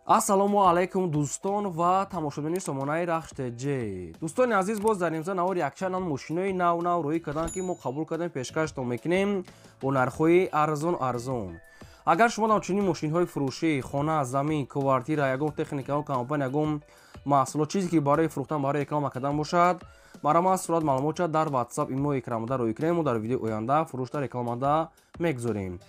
ассалому алайкум дӯстон ва тамошобини сомонаи рахштеҷи. дӯстони азиз, боз дар имза навори якчанд мошинои нав рӯй карданд ки мо қабул кардем пешкаштон мекунем бо нархҳои арзон. агар шумо ҳамчунин мошинҳои фурӯшӣ, хона, замин, квартира, ягон техникаҳо, компания, ягон маҳсулот, чизе ки барои фурӯхтан, барои реклама кардан бошад, марама сурат маълумотша дар WhatsApp имои экранмада рӯй кунем. мо дар видеои оянда фурӯшта рекламада мегузорем.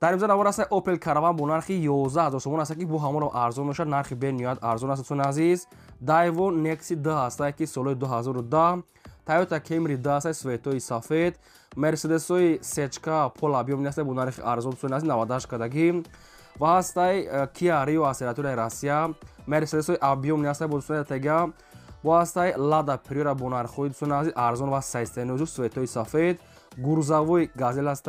дар имза навор аст Opel Caravan бо нархи 11000 сомон аст ки бо ҳамон арзон мешавад. нархи бениҳоят арзон аст дӯстони азиз. Daewoo Nexi 10 аст ки солҳои 2010, Toyota Camry 10 аст светои сафед, Mercedes-ои сечка пол объёмни аст бо нархи арзон дӯстони азиз 98 кадагӣ. ва ҳастай Kia Rio акселератори Россия, Mercedes-ои объёмни аст бо дӯстони тега. ва ҳастай Lada Priora бо нархҳои дӯстони азиз арзон ва 690 светои сафед, Гурзавои Gazelle аст,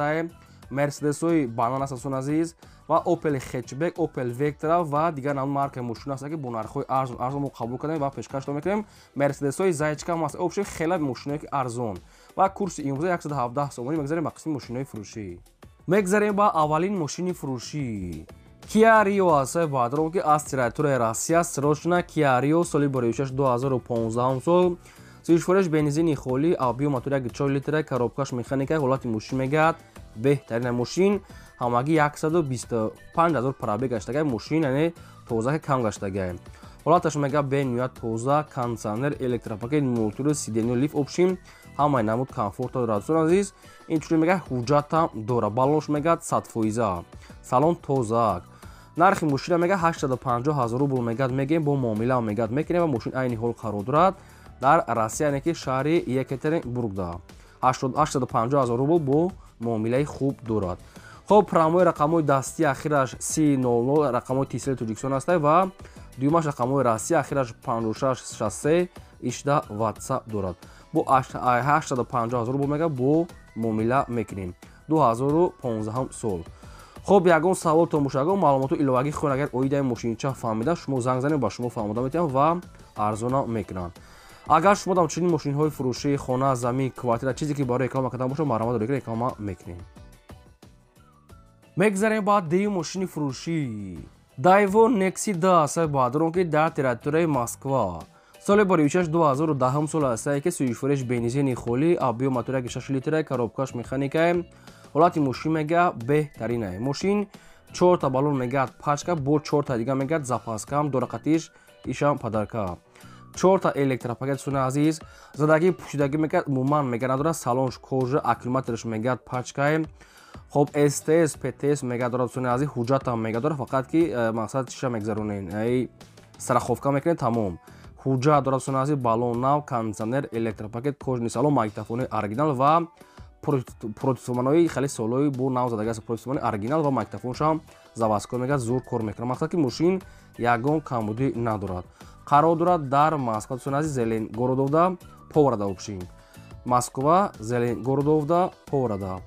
Mercedes-ои банан аст дӯстони азиз ва Opel Hatchback, Opel Vectra ва дигар навъи маркаи мошин аст ки бо нархҳои арзон мо қабул кардем ва пешкашдор мекунем. Mercedes-ои Zaychka ҳам аст. обши хеле мошинои арзон ва курси имрӯза 117 сомонӣ. мегзарем ба қисми мошинои фурӯшӣ. мегзарем ба аввалин мошини фурӯшӣ. Kia Rio аст баъдро ки аз территорияи Россия срочно Kia Rio соли боришаш 2015 сол. Сӯзишвориш бензини холӣ, объём мотори 1.4 литра, коробкаш механика, ҳолати мошин мегӯяд беҳтарина мошин, ҳамагӣ 125000 пробег гаштагай мошин, яъне тоза кам гаштагай. ҳолаташ мегӯяд бениҳоят тоза, кондитсионер, электропакет, мотори сидению лифт опшин, ҳамаи намуд комфорта дорад дӯстон азиз. инчунин мегӯяд ҳуҷҷатам дорад. балонш мегӯяд 100%, салон тоза. нархи мошина мегӯяд 850000 рубл мегӯяд мегем бо муомила мегӯяд мекунем ва мошин айни ҳол қарор дорад дар Россия, яъне ки шаҳри Екатеринбургда. 850000 рубл бо муомилаи хуб дорад. хоб промои рақамҳои дастии ахираш 300 рақамҳои тисели Тоҷикистон аст ва дуюмаш рақамҳои Россия ахираш 5663 ишда WhatsApp дорад. бо 850000 рубл мега бо муомила мекунем. 2015 сол. хоб ягон савол томоша, ягон маълумоту иловагӣ хоҳед, агар оидаи мошинча фаҳмида, шумо занг занед, ба шумо фаҳмода метавонанд ва арзона мекунанд. агар шумо ҳамчунин мошинҳои фурӯшӣ, хона, замин, квартира, чизе ки барои реклама кардан бошад, маълумотро реклама мекунем. мегзарем ба деюм мошини фурӯшӣ. Daewoo Nexi 10 аст баъдро ки дар территорияи Москва. соли боришаш 2010 сол аст ки сӯзишвориш бензини холӣ, объём мотори 1.6 литра, коробкаш механика, ҳолати мошин мегӯяд беҳтарина. мошин 4 та балон мегӯяд пачка, бо 4 та дига мегӯяд запаскам, дорақатиш ишам падарка. 4 та электропакет дӯстони азиз, задагӣ пӯшидагӣ мекард умуман мега надорад. салонш кожа, аккумулятораш мегӯяд пачка. хоб STS, PTS мега дорад дӯстони азиз, ҳуҷҷатам мега дорад, фақат ки мақсад чиша мегзаронен, ай страховка мекунед, тамом. ҳуҷҷат дорад дӯстони азиз, балон нав, кондитсионер, электропакет, кожаи салон, магнитофони оригинал ва противтуманои хеле солҳои бо нав задагӣ аст. противтумани оригинал ва магнитофоншам заводской мегӯяд зур кор мекунад. мақсад ки мошин ягон камбудӣ надорад. қарор дорад дар Москва дӯстони азиз, Зеленгородовда, Поворода опшин. Москва, Зеленгородовда, Поворода.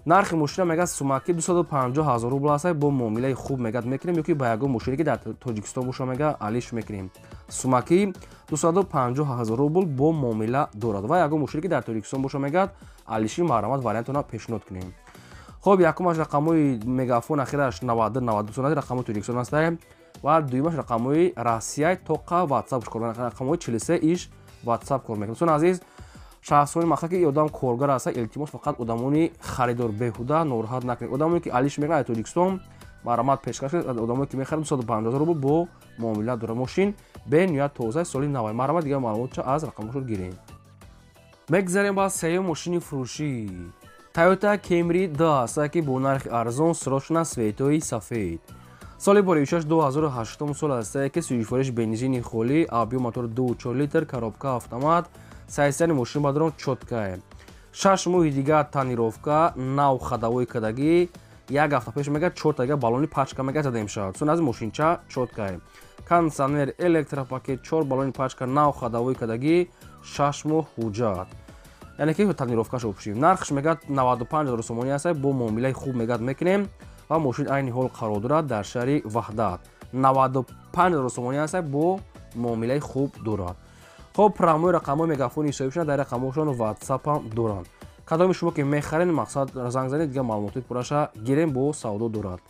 нархи мошина мегӯяд сумаки 250000 рубл аст бо муомилаи хуб мегӯяд мекунем, ё ки ба ягон мошине ки дар Тоҷикистон боша мегӯяд алиш мекунем. сумаки 250000 рубл бо муомила дорад ва ягон мошине ки дар Тоҷикистон боша мегӯяд алиши маҳрамат вариантона пешниҳод кунем. хоб якумаш рақамҳои мегафон ахираш 90 рақамҳои Тоҷикистон аст ва дуюмаш рақамҳои Россия тоқа WhatsApp кор мекунад. рақамҳои 43 иш WhatsApp кор мекунад. дӯстон азиз, шахсони мақсад ки одам коргар аст, илтимос фақат одамони харидор беҳуда нороҳат накунед. одамоне ки алиш мекунад дар Тоҷикистон маҳрамат пешкаш кунед. одамоне ки мехарад 250000 рубл бо муомила дорад. мошин бениҳоят тоза, соли 90. маҳрамат дигар маълумотша аз рақамҳошро гирем. мегзарем ба сеюм мошини фурӯшӣ. Toyota Camry 10 аст ки бо нархи арзон, срочно светои сафед. соли боришаш 2008 сол аст ки сӯзишвориш бензини холӣ, объём мотори 2.4 литр, коробка автомат, сайсияни мошин бадрон чотка. 6 моҳи дига танировка, нав хадавои кадагӣ, як ҳафта пеш мегӯяд 4 та дига балони пачка мегӯяд зада мешавад. дӯстон азиз, мошинча чотка. кондитсионер, электропакет, 4 балони пачка, нав хадавои кадагӣ, 6 моҳ ҳуҷҷат. яъне ки танировкаш опшим. нархш мегӯяд 95000 сомонӣ аст бо муомилаи хуб мегӯяд мекунем ва мошин айни ҳол қарор дорад дар шаҳри Ваҳдат. 95000 сомонӣ аст бо муомилаи хуб дорад. хоб промои рақамҳои мегафони ҳисобишон дар рақамҳошон WhatsApp ҳам доранд. кадоми шумо ки мехаред, мақсад занг занед, дигар маълумоти пурраша гирем бо савдо дорад.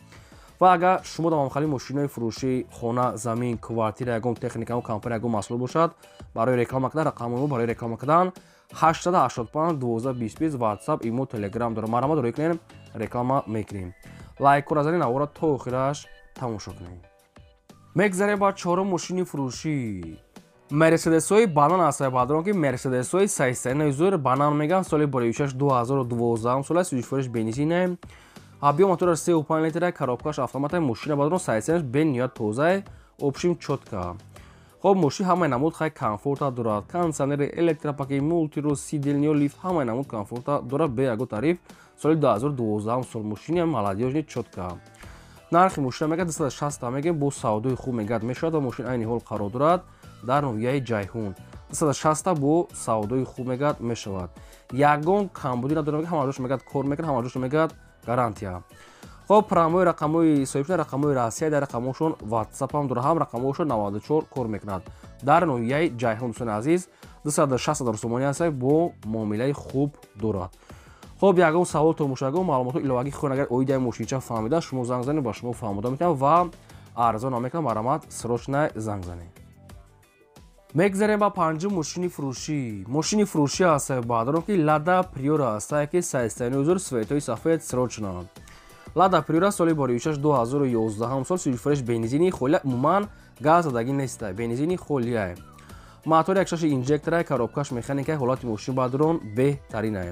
ва агар шумо дар мамхали мошинои фурӯшии хона, замин, квартира ягон техникао компания ягон маҳсулот бошад, барои реклама кардан рақамҳои мо барои реклама кардан 885 12 20 WhatsApp, имо, Telegram дорам. Маромад рӯй кунем, реклама мекунем. Лайкро занед, навора то охираш тамошо кунем. Мегзарем ба чорум мошини фурӯшӣ. Мерседесҳои банан ҳастанд. Баъдон ки мерседесҳои 390 банан меган соли боривишаш 2012 сол аст. Сӯзишвориш бензине. Объем мотора 3.5 литра, коробкаш автомата, мошина баъдон 300 бен ниҳоят тоза, обшим чотка. Хоб мошин ҳамаи намуд хай комфорта дорад. Кондитсионери, электропакет, мултиро, сидилниё, лифт ҳамаи намуд комфорта дорад бе ягон тариф. Соли 2012 сол мошини молодёжни чотка. нархи мошина мегӯяд 260 мегӯяд, бо савдои хуб мегӯяд мешавад ва мошин айни ҳол қарор дорад дар ноҳияи Ҷайҳун. 260 бо савдои хуб мегӯяд мешавад. Ягон камбудӣ надорад, ҳамаҷош мегӯяд кор мекунад, ҳамаҷош мегӯяд гарантия. Хоб промои рақамҳои соҳибшудаи рақамҳои Россия дар рақамҳошон WhatsApp ҳам дорад, ҳам рақамҳошон 94 кор мекунад. Дар ноҳияи Ҷайҳун дӯстони азиз 260 000 сомонӣ аст бо муомилаи хуб дорад. хоб ягон савол томошо ягон маълумоти иловагӣ хоҳед агар оидаи мошинча фаҳмида шумо занг занед ба шумо фаҳмода метавонам ва арзон ҳам мекунам. Маромад срочна занг занед. Мегзарем ба панҷум мошини фурӯшӣ. Мошини фурӯшӣ аст баъдон ки Lada Priora аст ки 390 светои сафед срочна. Lada Priora соли боривишаш 2011 сол сӯзишвориш бензини холия, умуман газ задагӣ нест, бензини холия. Мотори 1.6 инжектора, коробкаш механика, ҳолати мошин баъдон беҳтарина.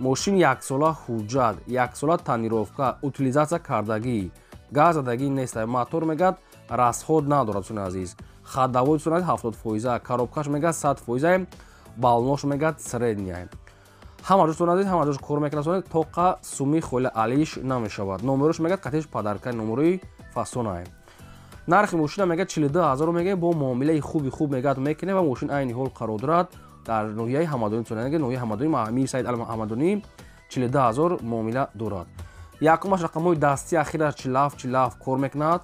мошин яксола ҳуҷҷат, яксола танировка, утилизатсия кардагӣ, газ задагӣ нест. мотор мегӯяд расход надорад дӯстони азиз. Ходовой дӯстони азиз 70%, коробкаш мегӯяд 100%, балнош мегӯяд средния. ҳамаҷош дӯстони азиз, ҳамаҷош кор мекунад, тоқа суми холи алиш намешавад. номерош мегӯяд қатиш падарка, номерои фасона. нархи мошина мегӯяд 42 000 мегӯяд, бо муомилаи хуби хуб мегӯяд мекунем ва мошин айни ҳол қарор дорад дар ноҳияи ҳамадонӣ. ноҳияи ҳамадонӣ Амир Саид Ҳамадонӣ 42 000 муомила дорад. якумаш рақамҳои дастӣ ахираш 47 кор мекунад.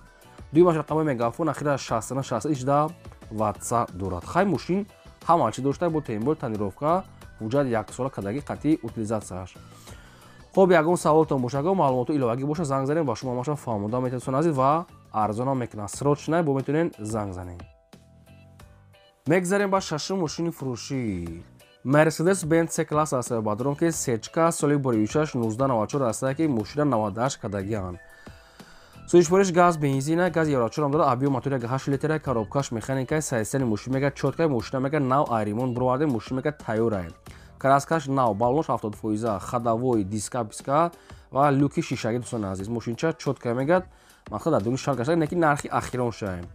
дуюмаш рақамҳои мегафон ахираш 60 WhatsApp дорад. хай мошин ҳама чиз дошта, бо тембор, танировка, ҳуҷҷат яксола кардагӣ, қатъи утилизатсияш. хоб ягон саволтон боша, ягон маълумоту иловагӣ боша, занг занед ба шумо ҳамаша фаҳмода метавонед азиз ва арзонам мекунад. срочна бо метавонед занг занед. Мегзарем ба шашум мошини фурӯшӣ. Mercedes-Benz C-класс аст баъдон ки сечка соли боривишаш 1994 аст ки мошина 98 кардагианд. сӯзишвориш газ бензина, газ еврочор ҳам дорад. объем мотори 8 литра, коробкаш механика, сайстани мошин мегӯяд чотка, мошина мегӯяд нав айримон бироварда, мошин мегӯяд тайёра. краскаш нав, балнош 70%, ходовой, диска писка ва люки шишагӣ дӯстони азиз. мошинча чотка мегӯяд, мақсад дар дуни шал гашта, не ки нархи ахирон шуд.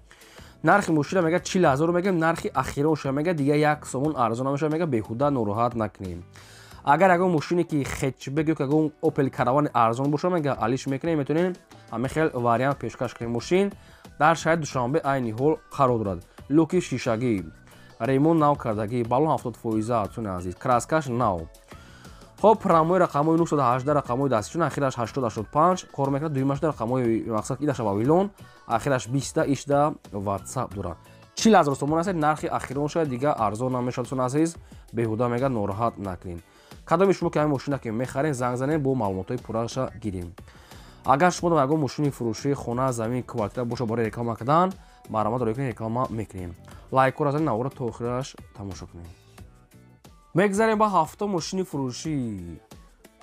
нархи мошина мегӯяд 40 000 мегӯяд, нархи ахирон шуд мегӯяд, дига 1 сомон арзон мешавад, мегӯяд беҳуда нороҳат накунем. агар ягон мошине ки хетчбек ё ягон Opel Caravan арзон боша, мегӯяд алиш мекунем, метавонем ҳама хел вариант пешкаш кунем. мошин дар шаҳри Душанбе айни ҳол қарор дорад. люки шишагӣ, ремонт нав кардагӣ, балон 70% дӯстони азиз, краскаш нав. хоб промои рақамҳои 918 рақамҳои дастишон ахираш 8085 кор мекунад. дуюмаш рақамҳои мақсад идаша вавилон ахираш 20 WhatsApp дорад. 40 000 сомон аст, нархи ахирон шуд, дига арзон намешавад дӯстони азиз, беҳуда мегӯяд нороҳат накунед. кадоми шумо ки ҳамин мошина ки мехаред, занг занед бо маълумотҳои пурраша гирем. агар шумо дар ягон мошини фурӯшии хона, замин, квартира боша барои реклама кардан, маромад рӯй кунед, реклама мекунем. лайкро занед, навора то охираш тамошо кунед. мегзарем ба ҳафтум мошини фурӯшӣ.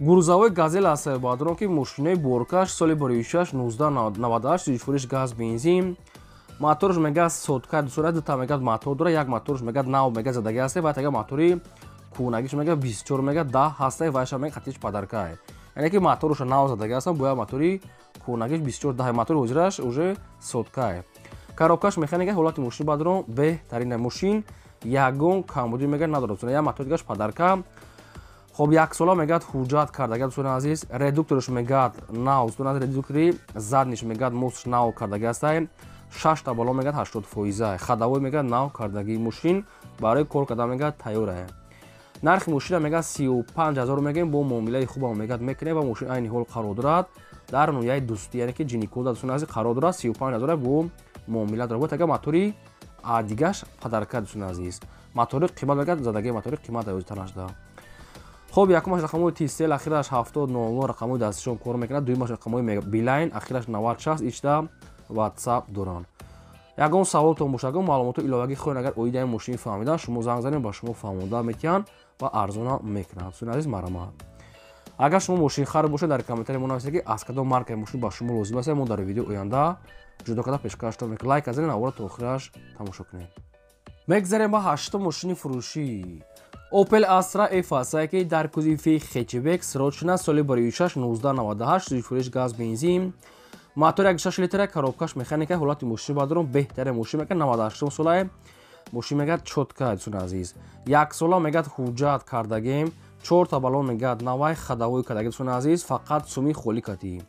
грузовой газел аст баъдон ки мошинаи боркаш соли боривишаш 1998 сӯзишвориш газ бензин. моторш мегӯяд сотка дӯстони азиз, дута мегӯяд мотор дорад, як моторш мегӯяд нав мегӯяд задагӣ аст ва тага мотори кӯнагиш мегӯяд 24 мегӯяд 10 ҳаст ва яша мегӯяд қатиш падарка. яъне ки моторуша нав задагӣ аст, бо як мотори кӯнагиш 24 10 мотори ҳозираш уже сотка. коробкаш механика, ҳолати мошин баъдон беҳтарина. мошин ягон камбудӣ мегӯяд надорад, як мотори дигаш падарка. хоб як сола мегӯяд ҳуҷҷат кардагӣ дӯстони азиз. редукторш мегӯяд нав, дӯстони азиз, редуктори задниш мегӯяд мостш нав кардагӣ аст. 6 та балон мегӯяд 80%, ходовой мегӯяд нав кардагӣ. мошин барои кор кардан мегӯяд тайёра. нархи мошина мегӯяд 35 000 мегӯяд, бо муомилаи хуб мегӯяд мекунем ва мошин айни ҳол қарор дорад дар ноҳияи дӯстӣ, яъне ки ҷиникода дӯстони азиз қарор дорад. 35 000 бо муомила дорад. бо тага мотори дигаш падарка дӯстони азиз. мотори қимат мегӯяд, задагии мотори қимат озитар нашуда. خب یکمش رقم‌های TCL اخیرش 7099 رقم‌های دستشون کار میکنه. دومش رقم‌های بیلاین اخیرش 9060 ایشتا واتساپ دوران. یگان سوال تو مشاگم معلومات ایلاوگی خوین اگر اویده ماشین فهمیدن شما زنگ زنید با شما فهمونده میکنن و ارزونه میکنن. سون عزیز مرحبا. اگر شما ماشین خراب باشه در کامنتاری منویسید که از کدام مارک ماشین با شما لازم است. ما در ویدیو آینده جدا کده پیشکش میکنم. لایک بزنید و تا آخرش تماشا کنید. میگذاریم با هشتم ماشین فروشی اوپل استرا F که در کوزیفی خچبک سروچنا سال بریوشش 1998 زیفورش گاز بنزین موتور 1.6 لیتر коробкаш механика ҳолати мошин бадрон беҳтаре мошин мегӯяд 98 солае мошин мегӯяд чотка чун азиз 1 сола мегӯяд ҳуҷҷат кардагем 4 та балон мегӯяд навай хадавои кардагем чун азиз фақат суми холӣ катӣ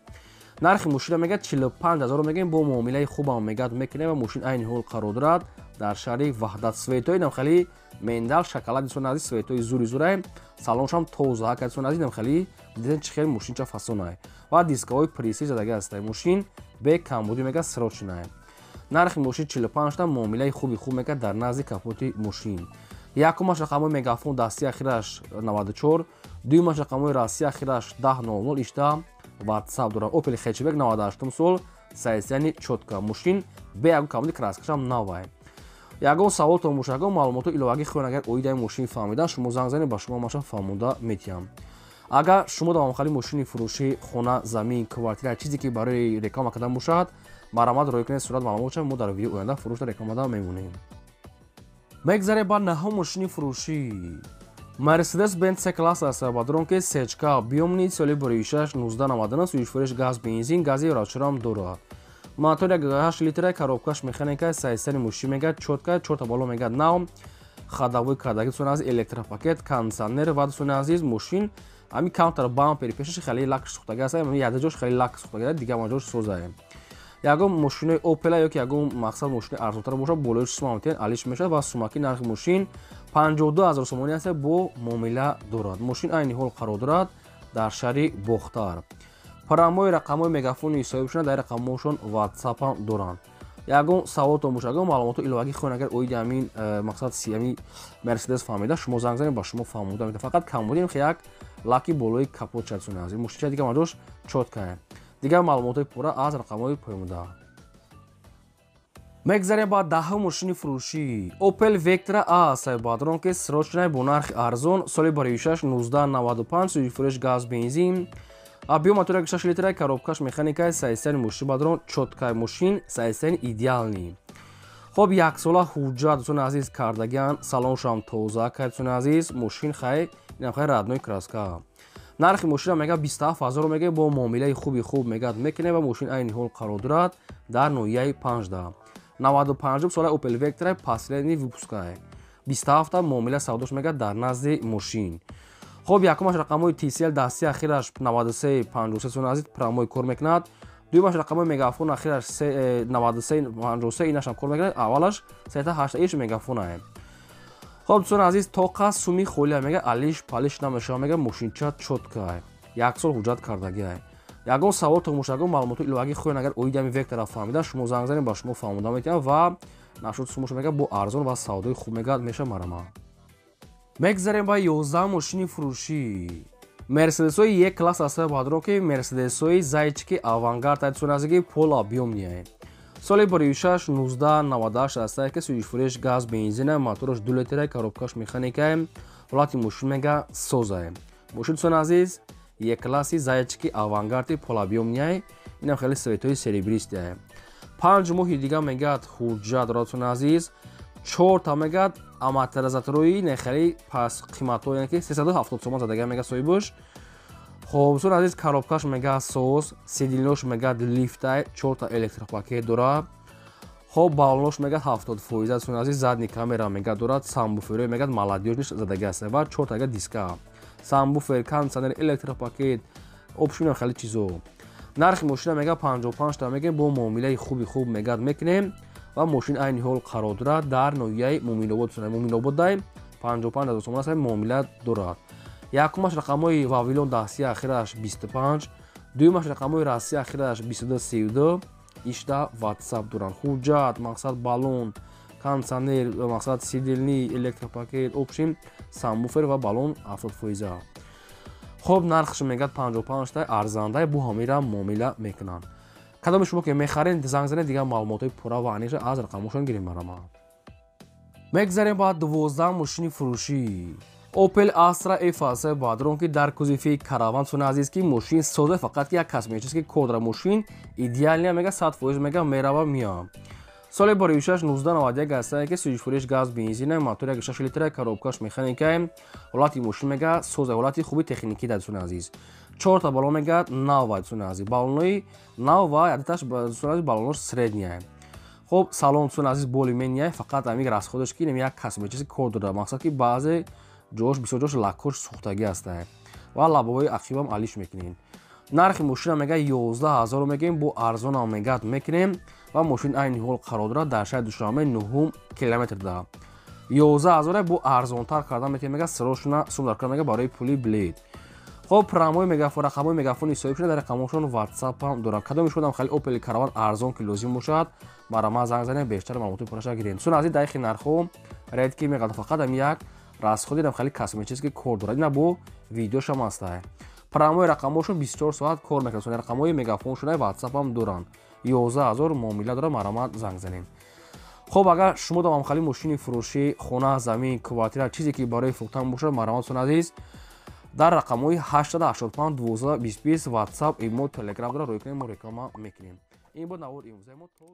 нархи мошина мегӯяд 45000 мегӯем бо муомилаи хубам мегӯяд мекунем ва мошин айни ҳол қарор дорад дар шаҳри ваҳдат светои намхали мендал шоколади чун азиз светои зури зурай салоншам тоза кад чун азиз намхали диден чӣ хел мошин ча фасонай ва дискаҳои преси задага ҳастай мошин бе камбудӣ мегӯяд срочнае нархи мошин 45 та муомилаи хуби хуб мекард дар назди капоти мошин якумаш рақамҳои мегафон дасти ахираш 94 дуюмаш рақамҳои расти ахираш 1000 ишта ватсап дорад опели хечбек 98 сол сайсяни чотка мошин бе ягон камбуди краскашам навай ягон савол то мушагон маълумоту иловагӣ хоҳед агар оидаи мошин фаҳмидан шумо занг занед ба шумо маша фаҳмонда метиҳам агар шумо дар махали мошини фурӯшӣ хона замин квартира чизе ки барои реклама кардан бошад марамат роё кунед сурат маълумотша мо дар видеои оянда фурӯшда рекламада мемонем мегзарем ба наҳум мошини фурӯшӣ Mercedes Benz C-класс аст ба дронки сечка биёмни соли бoriюшаш 1999 суишфуреш газ бензин гази рачурам дорад мотор 1.8 литра коробкаш механика сайсани мошин мегӯяд чотка 4 та балон мегӯяд нав хадавои кардаги чун азиз электропакет кондитсионер ва чун азиз мошин ами каунтер бампери пешаш хеле лак сухтага аст ами ядаҷош хеле лак сухтага дигар маҷош созае ягон мошинои Opel ё ки ягон мақсад мошини арзонтар бошад болои 6 алиш мешавад ва сумаки нархи мошин 52000 сомонӣ аст бо муомила дорад мошин айни ҳол қарор дорад дар шаҳри бохтар парамои рақамҳои мегафони ҳисобишона дар рақамҳошон ватсапам доранд ягон савол то мушагон маълумоту иловагӣ хоҳед агар оиди ҳамин мақсад сиами Mercedes фаҳмида шумо занг занед ба шумо фаҳмода мета фақат камбудем як лаки болои капот часуна аст мошинча дигар маҷош чоткае дигар маълумотои пурра аз рақамҳои поёмда мегзарем ба даҳум мошини фурӯшӣ Opel Vectra A ба дронки срочнаи бо нархи арзон соли бoriюшаш 1995 суифуреш газ бензин объем мотори 6 литра коробкаш механика сайсяни мошин ба дрон чоткаи мошин сайсяни идеални хоб як сола ҳуҷҷат чун азиз кардагиан салоншам тоза кард чун азиз мошин хай инам хай раднои краска нархи мошина мега 27000 мега бо муомилаи хуби хуб мегад мекунем ва мошин айни ҳол қарор дорад дар ноҳияи 15 95 сола Opel Vectra последний выпускае 27 та муомила савдош мегад дар назди мошин хоб якумаш рақамҳои TCL дасти ахираш 9353 чун азиз промои кор мекунад дуюмаш рақамҳои мегафон ахираш 9353 инашам кор мекунад аввалаш 388 мегафонае хоб чун азиз тоқа суми холия мега алиш палиш намешава мега мошинча чоткае як сол ҳуҷҷат кардагиае ягон савол то мушагон маълумоту иловагӣ хоҳед агар оиди ҳами Vectra фаҳмида шумо занг занед ба шумо фаҳмода метиҳам ва нашуд сумош мега бо арзон ва савдои хуб мега меша марама мегзарем ба 11 мошини фурӯшӣ Mercedes-ҳои Е-класс аст ба дронки Mercedes-ҳои зайчики авангард чун азиги пол объёмние соли бoriюшаш 1998 аст ки суишфуреш газ бензина моторош 2 литра коробкаш механикае ҳолати мошин мега созае мошин чун азиз Е-класси зайчики авангарди пол объёмние инам хеле светои серебристие 5 моҳи дигар мегӯяд ҳуҷҷат дорад чун азиз 4 та мегӯяд амортизаторои нехели пас қиматҳо яъне ки 370 сомон задага мега соҳибуш хоб чун азиз коробкаш мега соз сидилнош мегӯяд лифтай 4 та электропакет дорад хоб балонош мегӯяд 70% чун азиз задни камера мегӯяд дорад самбуферҳое мегӯяд маладёжниш задага аст ва 4 тага диска самбуфер кондитсионер электропакет опшина хеле чизо нархи мошина мега 55 та мегӯем бо муомилаи хуби хуб мегӯяд мекунем ва мошин айни ҳол қарор дорад дар ноҳияи муминобод дай 55000 сомон аст муомила дорад якумаш рақамҳои вавилон дасти ахираш 25 дуюмаш рақамҳои расти ахираш 2232 ишта ватсап доранд ҳуҷҷат мақсад балон кондитсионер мақсад сидилни электропакет опшин самбуфер ва балон 70%. خب نرخش میگه 55 تا ارزنده بو همیرا معامله میکنن. کدام شما که میخرین زنگ زنید دیگه معلومات پورا و انیش از رقمشون گیریم برام. میگذاریم بعد 12 ماشین فروشی اوپل آسترا اف بادرون که در کوزیفی کاراوان سون عزیز کی ماشین سوده فقط یک کس میشه که کودر ماشین ایدئال نه میگه 100% میگه میرا میام. سال باریوشش 1991 است که سویش فروش گاز بنزین موتور یک 6 لیتر کاروبکاش مکانیکه حالتی ماشین میگه سوز حالتی خوبی تکنیکی در سون عزیز 4 تا بالون میگه ناو سون عزیز بالونی ناو عادتش سون عزیز بالونش سردنیه. خب سالن سون عزیز بولیمنیه فقط همین راست خودش کی نمیاد کس میشه کود داره مقصد که بعضی جوش بسیار جوش لاکوش سوختگی است و لبوی عقیبم علیش میکنین. نرخ ماشین میگه 11000 میگیم بو ارزون هم میگه میکنیم و ماشین این هول قرار داره در شهر دوشنبه 9 کیلومتر ده 11000 بو ارزون تر کردن میگه میگه سروشنا سوم داره میگه برای پولی بلید. خب پراموی میگه رقمای میگافون ایسایی شده در رقمشون واتساپ هم دارن کدام شدم خیلی اوپل کاروان ارزون که لازم باشد برای ما زنگ زنید بیشتر معلومات پرش گیرین سون از این دقیق نرخو رید کی میگه فقط هم یک راست خودی دم خیلی کسمی چیزی که کور داره اینا بو ویدیوش هم هست پراموی رقمشون 24 ساعت کار میکنه رقمای میگافون شده واتساپ هم دارن 11000 معامله داره مرا زنگ زنین. خب اگر شما دام خیلی ماشین فروشی خونه زمین کوارتیر چیزی که برای فروختن باشه مرا سون عزیز در رقم‌های 885 12 20 20 واتساپ ایمو تلگرام را روی کنیم و ریکلاما میکنیم. این بود نور امروز ما تو